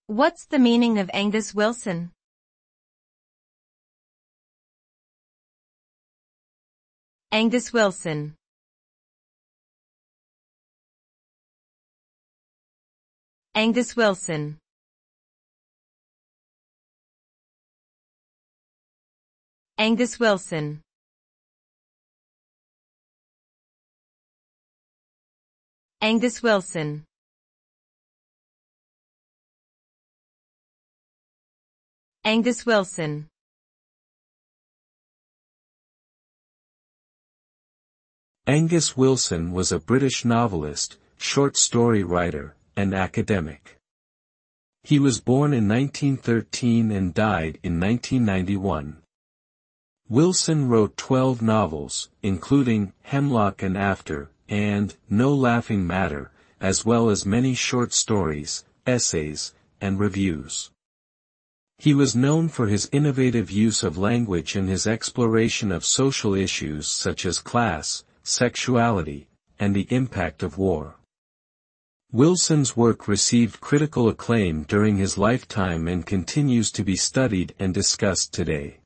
What's the meaning of Angus Wilson? Angus Wilson. Angus Wilson. Angus Wilson. Angus Wilson. Angus Wilson. Angus Wilson was a British novelist, short story writer, and academic. He was born in 1913 and died in 1991. Wilson wrote 12 novels, including Hemlock and After, and No Laughing Matter, as well as many short stories, essays, and reviews. He was known for his innovative use of language and his exploration of social issues such as class, sexuality, and the impact of war. Wilson's work received critical acclaim during his lifetime and continues to be studied and discussed today.